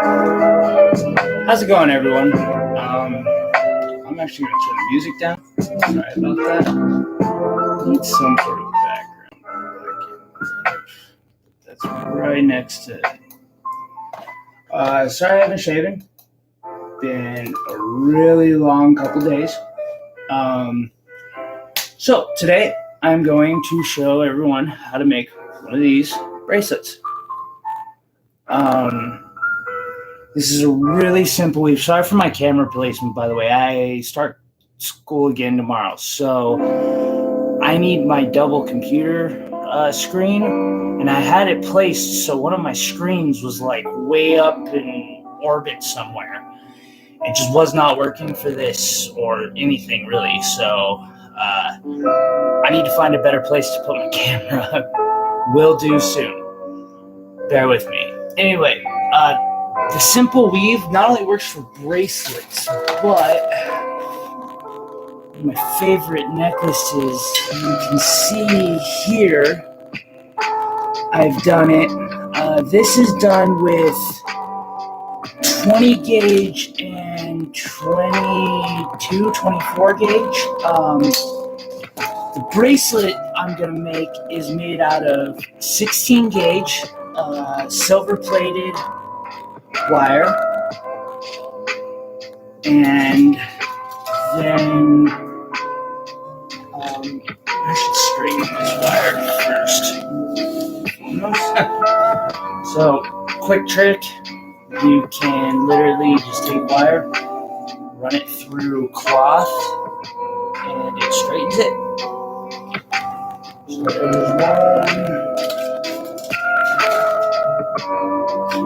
How's it going, everyone? I'm actually going to turn the music down. Sorry about that. Need some sort of background. That's right next to it. Sorry I haven't shaven. Been a really long couple days. So today I'm going to show everyone how to make one of these bracelets. This is a really simple weave. Sorry for my camera placement, by the way. I start school again tomorrow, so I need my double computer screen, and I had it placed so one of my screens was like way up in orbit somewhere. It just was not working for this or anything really, so I need to find a better place to put my camera. Will do soon. Bear with me. Anyway, the simple weave not only works for bracelets, but my favorite necklaces, you can see here, I've done it. This is done with 20 gauge and 22, 24 gauge. The bracelet I'm going to make is made out of 16 gauge, silver plated wire, and then I should straighten this wire first. So, quick trick, you can literally just take wire, run it through cloth, and it straightens it. So there's one,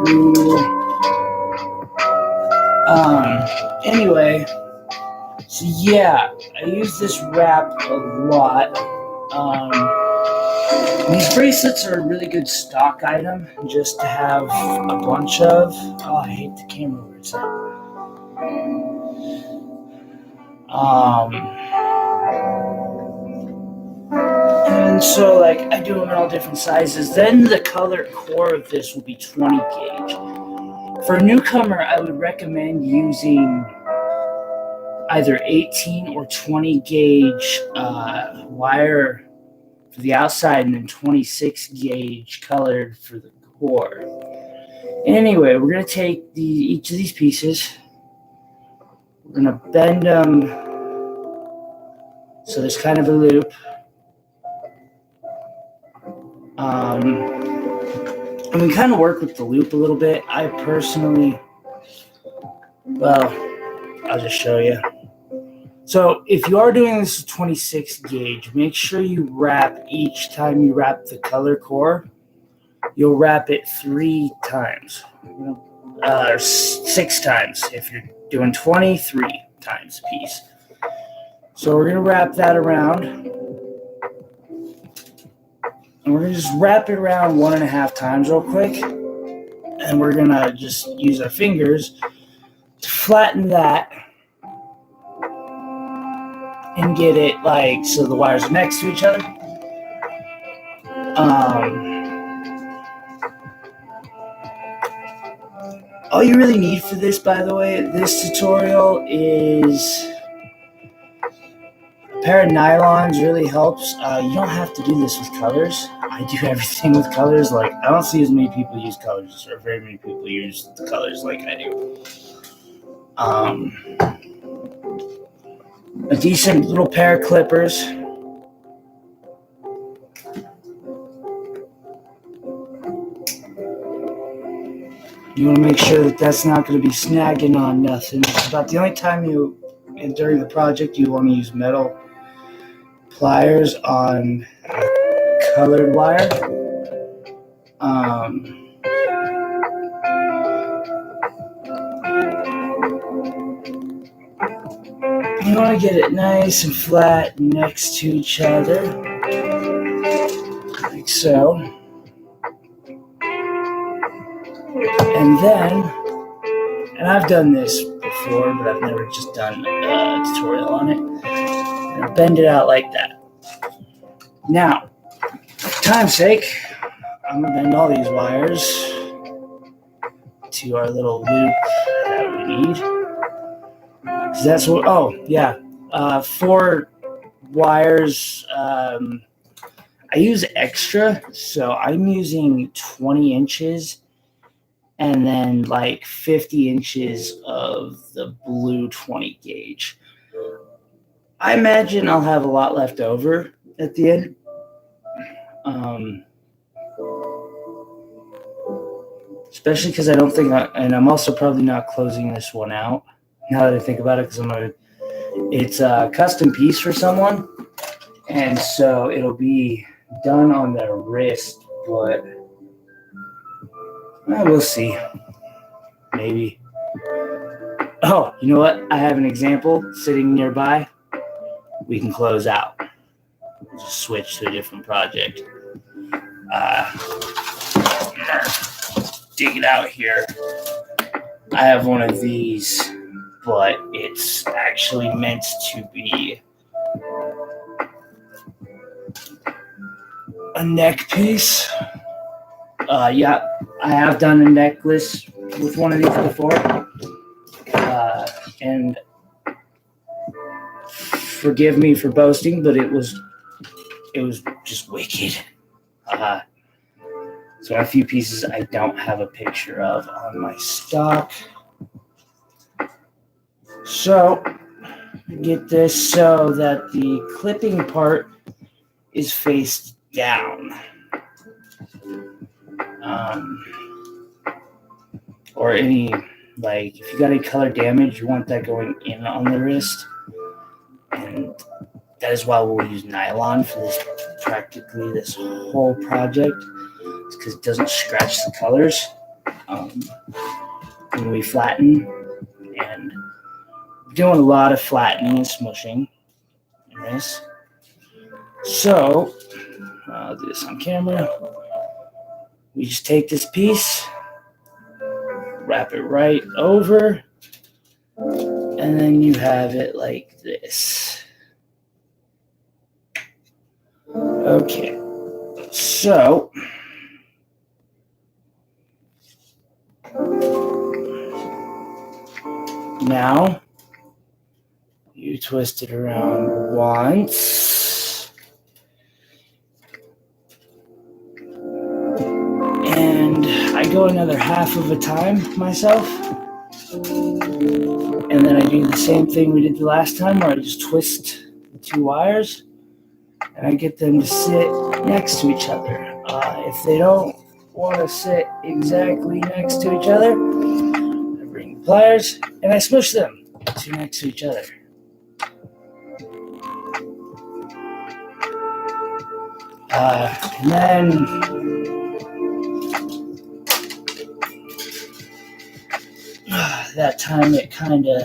two. Anyway, so yeah, I use this wrap a lot. These bracelets are a really good stock item just to have a bunch of. Oh, I hate the camera where it's at. And so, like, I do them in all different sizes. Then the color core of this will be 20 gauge. For a newcomer, I would recommend using either 18 or 20 gauge wire for the outside and then 26 gauge colored for the core. Anyway, we're going to take each of these pieces. We're going to bend them so there's kind of a loop. And we kind of work with the loop a little bit. I personally, well, I'll just show you. So if you are doing this with 26 gauge, make sure you wrap each time you wrap the color core, you'll wrap it 3 times, or 6 times. If you're doing 23 times a piece. So we're going to wrap that around. And we're going to just wrap it around 1.5 times real quick. And we're going to just use our fingers to flatten that and get it like so the wires are next to each other. All you really need for this, by the way, this tutorial is a pair of nylons. Really helps. You don't have to do this with colors. I do everything with colors. Like, I don't see as many people use colors, or very many people use the colors like I do. A decent little pair of clippers. You want to make sure that that's not going to be snagging on nothing. It's about the only time during the project, you want to use metal pliers on colored wire. You want to get it nice and flat next to each other, like so. And then, and I've done this before, but I've never just done a tutorial on it. I'm going to bend it out like that. Now, for time's sake, I'm going to bend all these wires to our little loop that we need. So that's what, oh, yeah. 4 wires. I use extra, so I'm using 20 inches and then like 50 inches of the blue 20 gauge. I imagine I'll have a lot left over at the end. Especially because I don't think, and I'm also probably not closing this one out now that I think about it, because it's a custom piece for someone, and so it'll be done on their wrist, but we'll see. Maybe. Oh, you know what? I have an example sitting nearby. We can close out. We'll just switch to a different project. Dig it out here. I have one of these, but it's actually meant to be a neck piece. Yeah, I have done a necklace with one of these before, and forgive me for boasting, but it was just wicked. So a few pieces I don't have a picture of on my stock. So get this so that the clipping part is faced down. Or any, like, if you got any color damage, you want that going in on the wrist. And that is why we'll use nylon for this, practically this whole project. It's because it doesn't scratch the colors when we flatten. And we're doing a lot of flattening and smushing in this. So, I'll do this on camera. We just take this piece, wrap it right over, and then you have it like this. Okay, so now you twist it around once, and I go another half of a time myself, and then I do the same thing we did the last time, where I just twist the 2 wires and I get them to sit next to each other. If they don't want to sit exactly next to each other, I bring the pliers and I smush them next to each other. And then that time it kind of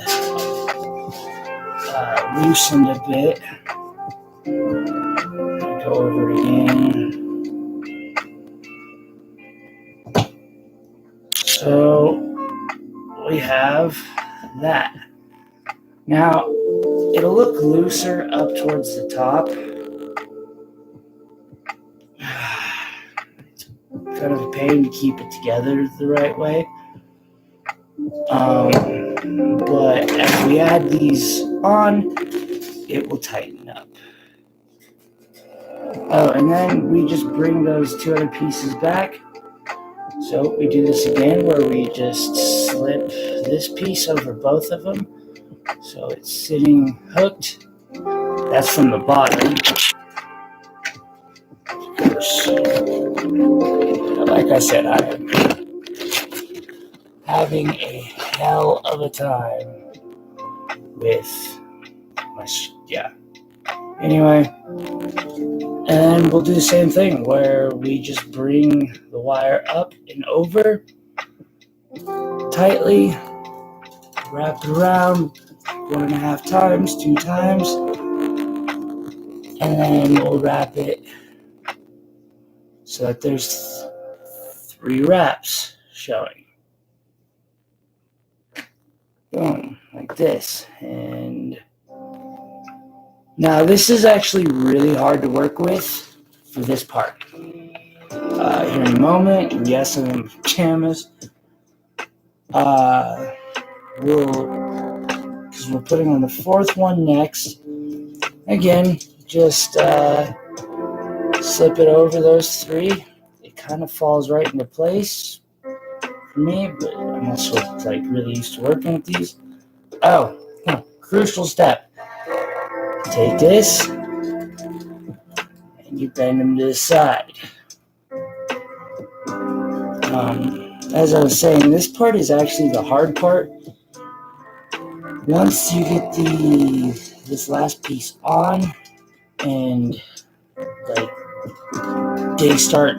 loosened a bit. Go over it again. So we have that. Now it'll look looser up towards the top. It's kind of a pain to keep it together the right way. But as we add these on, it will tighten up. Oh, and then we just bring those 2 other pieces back. So we do this again, where we just slip this piece over both of them, so it's sitting hooked. That's from the bottom. Of course, like I said, I am having a hell of a time with my, Anyway, and we'll do the same thing, where we just bring the wire up and over tightly, wrap it around 1.5 times, 2 times, and then we'll wrap it so that there's 3 wraps showing. Boom, like this. And now this is actually really hard to work with for this part. Here in a moment, and yes, I'm in pajamas. Because we're putting on the fourth one next. Again, just slip it over those three. It kind of falls right into place for me, but I'm also like really used to working with these. Oh, crucial step. Take this and you bend them to the side. As I was saying, this part is actually the hard part. Once you get this last piece on and like they start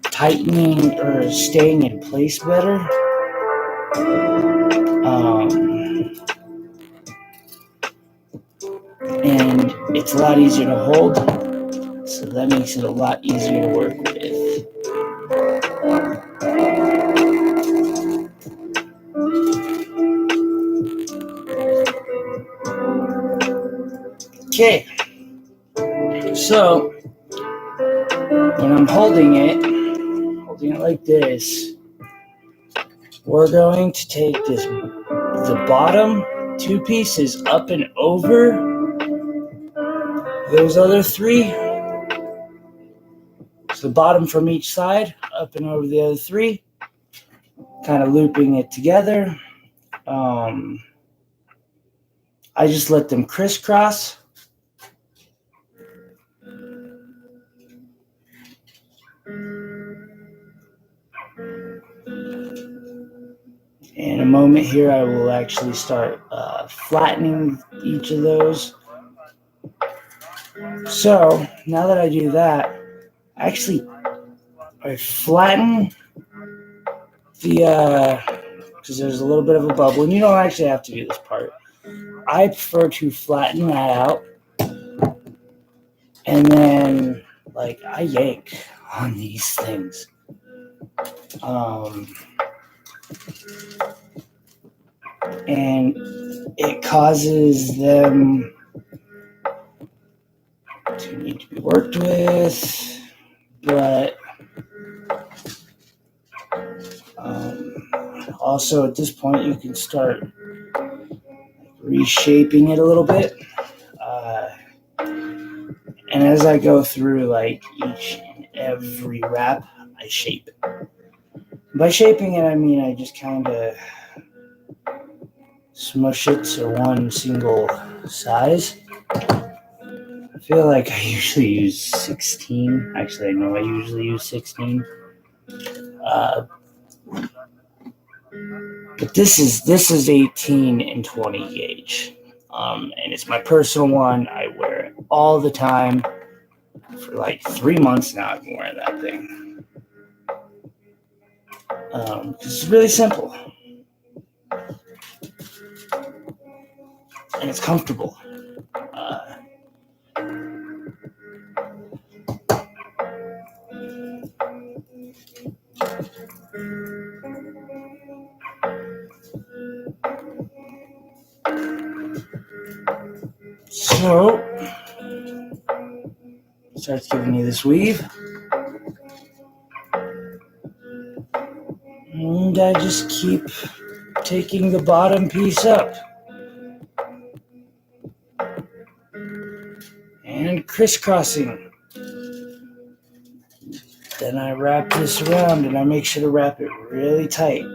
tightening or staying in place better, and it's a lot easier to hold, so that makes it a lot easier to work with. Okay, so when I'm holding it like this, we're going to take the bottom two pieces up and over those other three. So the bottom from each side, up and over the other three, kind of looping it together. I just let them crisscross. In a moment here, I will actually start flattening each of those. So now that I do that, I flatten because there's a little bit of a bubble, and you don't actually have to do this part. I prefer to flatten that out, and then I yank on these things. And it causes them to need to be worked with, but also at this point you can start reshaping it a little bit, and as I go through each and every wrap, I shape it. By shaping it, I mean I just kind of smush it to one single size. I feel like I usually use 16. Actually, I know I usually use 16. But this is 18 and 20 gauge. And it's my personal one. I wear it all the time. For 3 months now, I've been wearing that thing. It's really simple. And it's comfortable. So, starts giving you this weave. And I just keep taking the bottom piece up and crisscrossing. Then I wrap this around and I make sure to wrap it really tight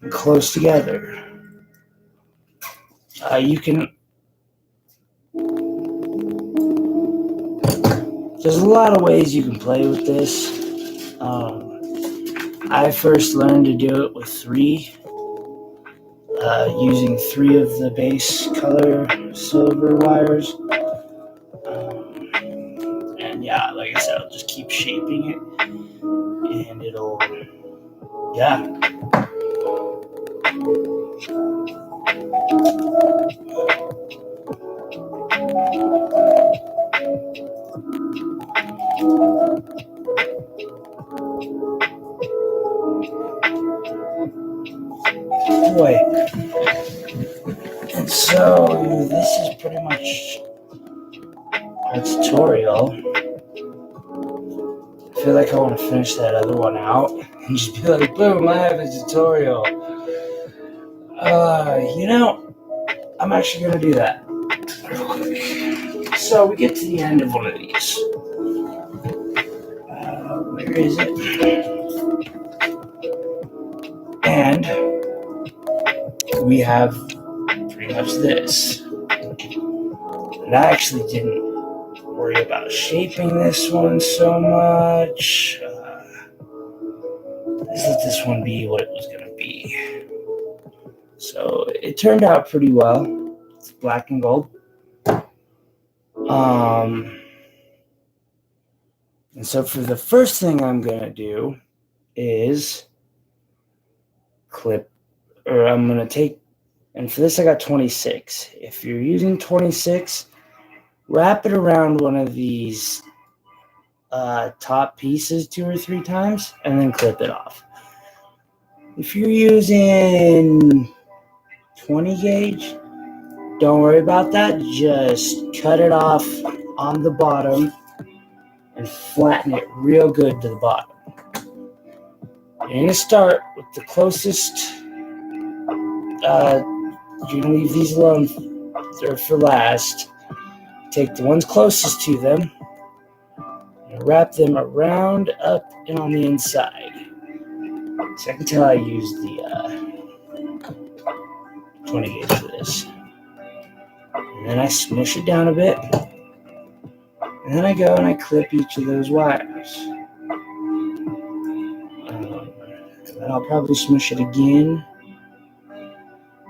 and close together. You can. There's a lot of ways you can play with this. I first learned to do it with 3, using 3 of the base color silver wires. And yeah, like I said, I'll just keep shaping it, and it'll, yeah. Boy. And so this is pretty much a tutorial. I feel like I want to finish that other one out and just be like, boom, I have a tutorial. I'm actually going to do that real quick. So we get to the end of one of these. Where is it? And we have pretty much this. And I actually didn't worry about shaping this one so much. Let's let this one be what it was going to be. So it turned out pretty well. It's black and gold. And so for the first thing I'm going to do is I'm going to take, and for this I got 26. If you're using 26, wrap it around one of these top pieces 2 or 3 times and then clip it off. If you're using 20 gauge, don't worry about that. Just cut it off on the bottom and flatten it real good to the bottom. You're going to start with the closest. You're going to leave these alone for last. Take the ones closest to them and wrap them around, up, and on the inside. So I can tell I used the 20 gauge for this. And then I smush it down a bit. And then I go and I clip each of those wires. And then I'll probably smush it again.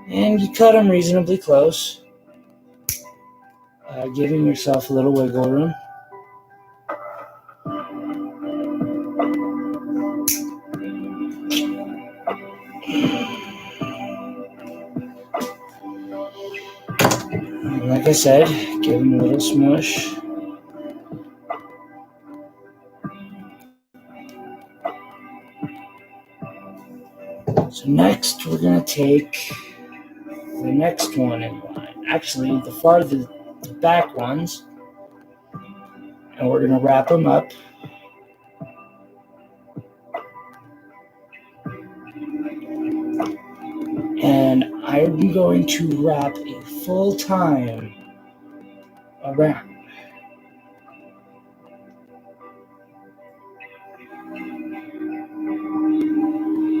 And you cut them reasonably close, giving yourself a little wiggle room. And like I said, give them a little smush. So next, we're going to take the next one in line. Actually, the back ones. And we're going to wrap them up. And I'm going to wrap a full time around.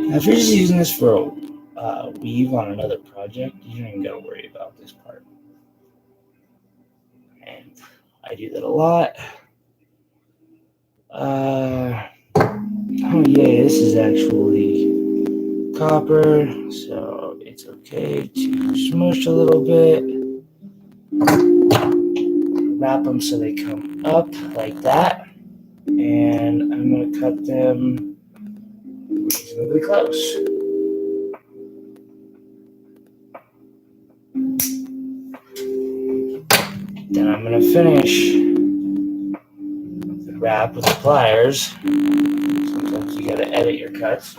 Now, if you're just using this for a weave on another project, you don't even got to worry about this part. And I do that a lot. This is actually copper, so it's okay to smush a little bit. Wrap them so they come up like that. And I'm going to cut them reasonably close. Then I'm going to finish the wrap with the pliers. Sometimes you got to edit your cuts.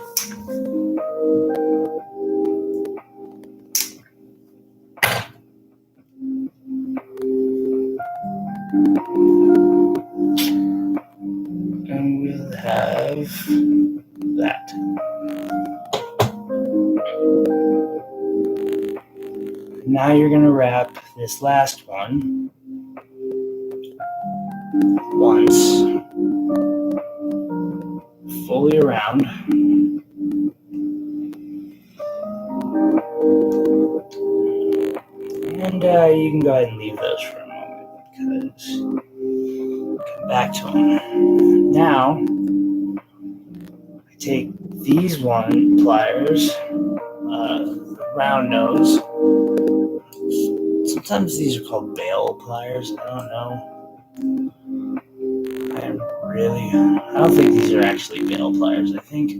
And we'll have that. Now you're going to wrap this last one once, fully around. And you can go ahead and leave those for a moment because we'll come back to them. Now, I take these pliers, round nose. Sometimes these are called bail pliers. I don't know. I don't think these are actually bail pliers. I think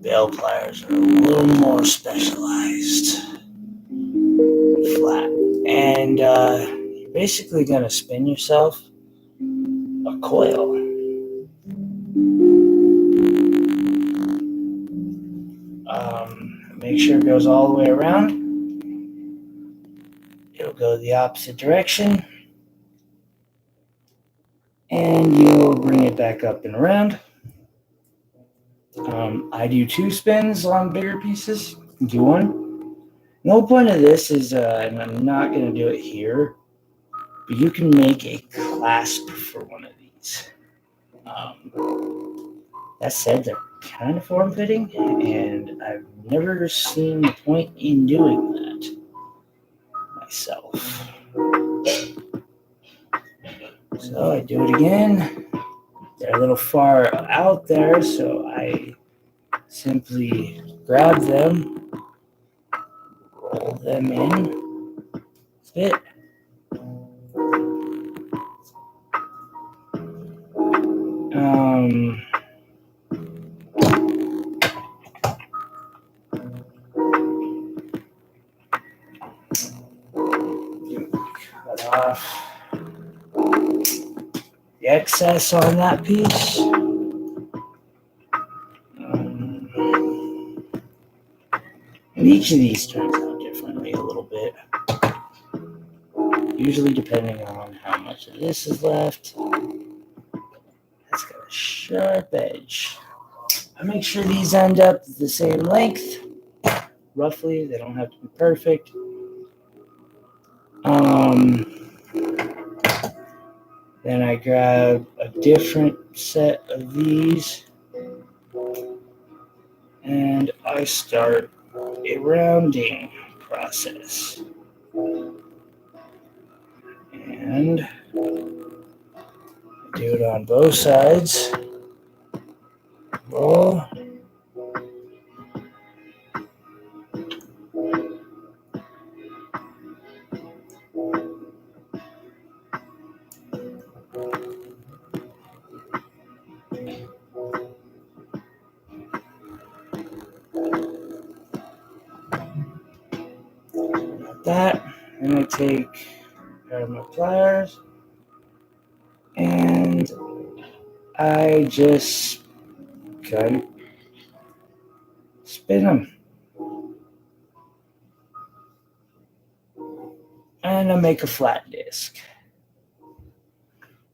bail pliers are a little more specialized. Flat. And you're basically going to spin yourself a coil. Make sure it goes all the way around. It'll go the opposite direction. And you'll bring it back up and around. I do 2 spins on bigger pieces. Do one. The whole point of this is, and I'm not going to do it here, but you can make a clasp for one of these. That said, they're kind of form-fitting, and I've never seen the point in doing that myself. So I do it again. They're a little far out there, so I simply grab them, roll them in. That's it. Cut off the excess on that piece. And each of these turns out differently a little bit, usually depending on how much of this is left. That's got a sharp edge. I make sure these end up the same length, roughly. They don't have to be perfect. Then I grab a different set of these, and I start a rounding process. And I do it on both sides. Roll. That, and I take a pair of my pliers and I just kind of spin them. And I make a flat disc.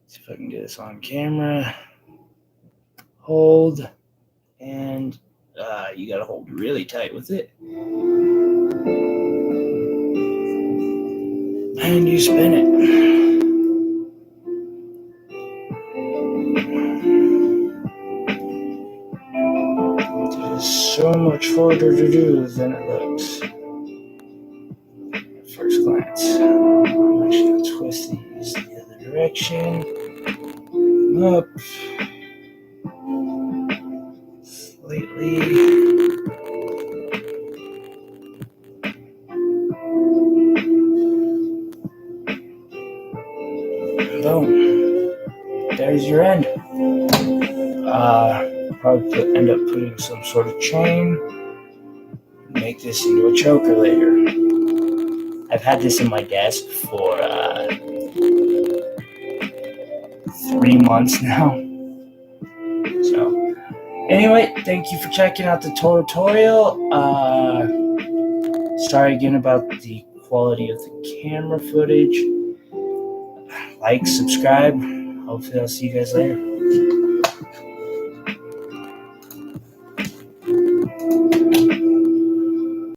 See if I can get this on camera. Hold, and you gotta hold really tight with it. And you spin it. It is so much harder to do than it looks at first glance. I'm actually going to twist these the other direction. Up. Slightly. Boom. There's your end. Probably end up putting some sort of chain. Make this into a choker later. I've had this in my desk for 3 months now. So, anyway, thank you for checking out the tutorial. Sorry again about the quality of the camera footage. Like, subscribe. Hopefully I'll see you guys later.